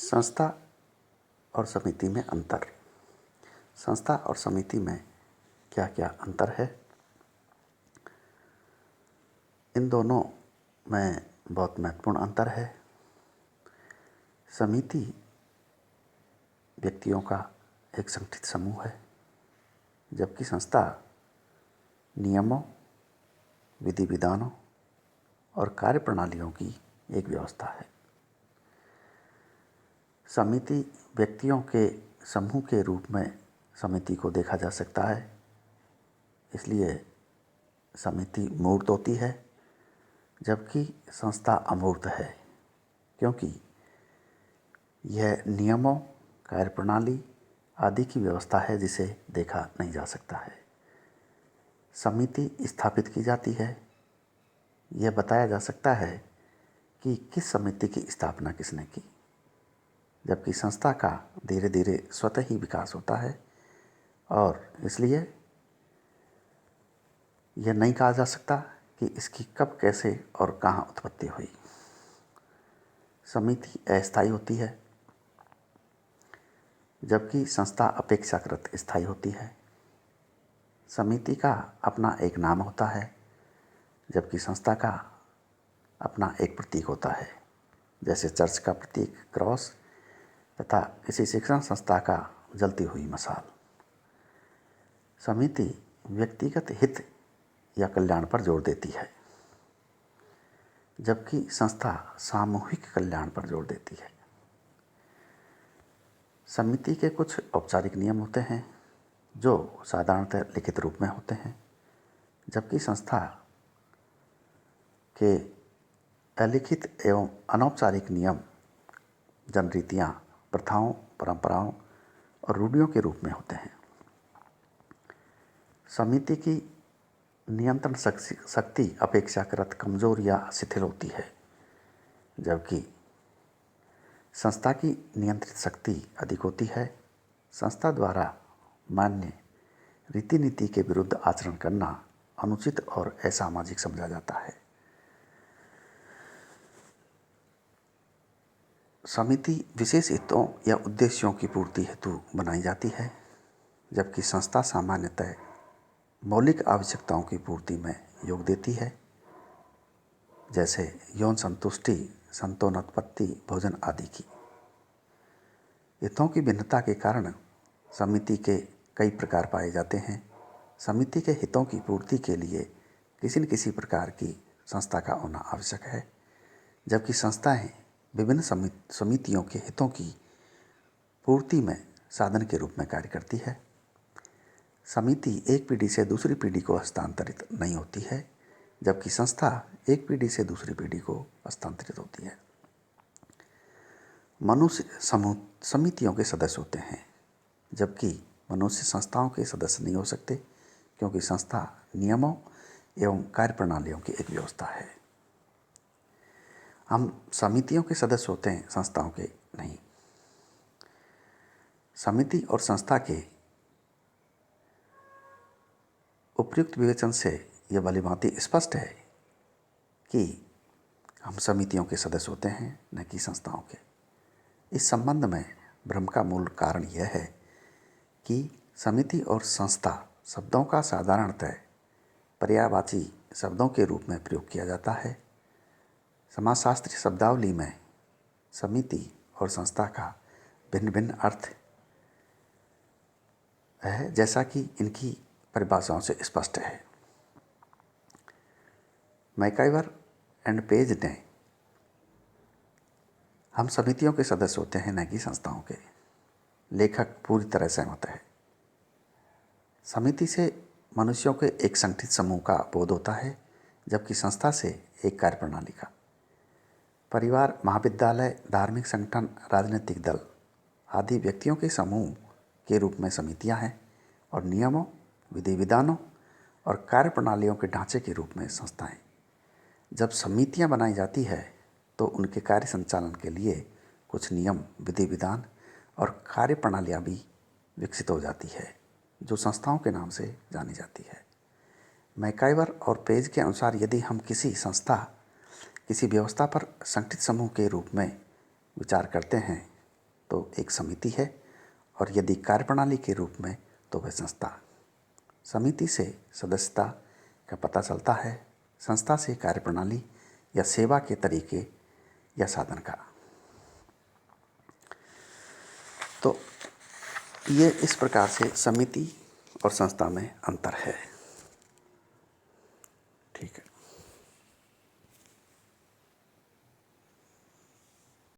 संस्था और समिति में अंतर। संस्था और समिति में क्या क्या अंतर है, इन दोनों में बहुत महत्वपूर्ण अंतर है। समिति व्यक्तियों का एक संगठित समूह है, जबकि संस्था नियमों, विधि विधानों और कार्यप्रणालियों की एक व्यवस्था है। समिति व्यक्तियों के समूह के रूप में समिति को देखा जा सकता है, इसलिए समिति मूर्त होती है, जबकि संस्था अमूर्त है, क्योंकि यह नियमों, कार्यप्रणाली आदि की व्यवस्था है जिसे देखा नहीं जा सकता है। समिति स्थापित की जाती है, यह बताया जा सकता है कि किस समिति की स्थापना किसने की, जबकि संस्था का धीरे धीरे स्वतः ही विकास होता है और इसलिए यह नहीं कहा जा सकता कि इसकी कब, कैसे और कहाँ उत्पत्ति हुई। समिति अस्थायी होती है, जबकि संस्था अपेक्षाकृत स्थायी होती है। समिति का अपना एक नाम होता है, जबकि संस्था का अपना एक प्रतीक होता है, जैसे चर्च का प्रतीक क्रॉस तथा किसी शिक्षण संस्था का जलती हुई मशाल। समिति व्यक्तिगत हित या कल्याण पर जोर देती है, जबकि संस्था सामूहिक कल्याण पर जोर देती है। समिति के कुछ औपचारिक नियम होते हैं जो साधारणतः लिखित रूप में होते हैं, जबकि संस्था के अलिखित एवं अनौपचारिक नियम जनरीतियाँ, प्रथाओं, परंपराओं और रूढ़ियों के रूप में होते हैं। समिति की नियंत्रण शक्ति अपेक्षाकृत कमजोर या शिथिल होती है, जबकि संस्था की नियंत्रित शक्ति अधिक होती है। संस्था द्वारा मान्य रीति नीति के विरुद्ध आचरण करना अनुचित और असामाजिक समझा जाता है। समिति विशेष हितों या उद्देश्यों की पूर्ति हेतु बनाई जाती है, जबकि संस्था सामान्यतः मौलिक आवश्यकताओं की पूर्ति में योग देती है, जैसे यौन संतुष्टि, संतानोत्पत्ति, भोजन आदि की। हितों की भिन्नता के कारण समिति के कई प्रकार पाए जाते हैं। समिति के हितों की पूर्ति के लिए किसी न किसी प्रकार की संस्था का होना आवश्यक है, जबकि संस्थाएं विभिन्न समितियों के हितों की पूर्ति में साधन के रूप में कार्य करती है। समिति एक पीढ़ी से दूसरी पीढ़ी को हस्तांतरित नहीं होती है, जबकि संस्था एक पीढ़ी से दूसरी पीढ़ी को हस्तांतरित होती है। मनुष्य समूह समितियों के सदस्य होते हैं, जबकि मनुष्य संस्थाओं के सदस्य नहीं हो सकते, क्योंकि संस्था नियमों एवं कार्यप्रणालियों की एक व्यवस्था है। हम समितियों के सदस्य होते हैं, संस्थाओं के नहीं। समिति और संस्था के उपयुक्त विवेचन से यह भलीभांति स्पष्ट है कि हम समितियों के सदस्य होते हैं, न कि संस्थाओं के। इस संबंध में भ्रम का मूल कारण यह है कि समिति और संस्था शब्दों का साधारणतः पर्यायवाची शब्दों के रूप में प्रयोग किया जाता है। समाजशास्त्रीय शब्दावली में समिति और संस्था का भिन्न भिन्न अर्थ है, जैसा कि इनकी परिभाषाओं से स्पष्ट है। मैकाइवर एंड पेज ने हम समितियों के सदस्य होते हैं, न कि संस्थाओं के। लेखक पूरी तरह सहमत है। समिति से मनुष्यों के एक संगठित समूह का बोध होता है, जबकि संस्था से एक कार्यप्रणाली का। परिवार, महाविद्यालय, धार्मिक संगठन, राजनीतिक दल आदि व्यक्तियों के समूह के रूप में समितियां हैं और नियमों, विधि विधानों और कार्यप्रणालियों के ढांचे के रूप में संस्थाएं। जब समितियां बनाई जाती है तो उनके कार्य संचालन के लिए कुछ नियम, विधि विधान और कार्यप्रणालियां भी विकसित हो जाती है, जो संस्थाओं के नाम से जानी जाती है। मैकाइवर और पेज के अनुसार यदि हम किसी संस्था, किसी व्यवस्था पर संगठित समूह के रूप में विचार करते हैं तो एक समिति है, और यदि कार्यप्रणाली के रूप में तो वह संस्था। समिति से सदस्यता का पता चलता है, संस्था से कार्यप्रणाली या सेवा के तरीके या साधन का। तो ये इस प्रकार से समिति और संस्था में अंतर है। ठीक है।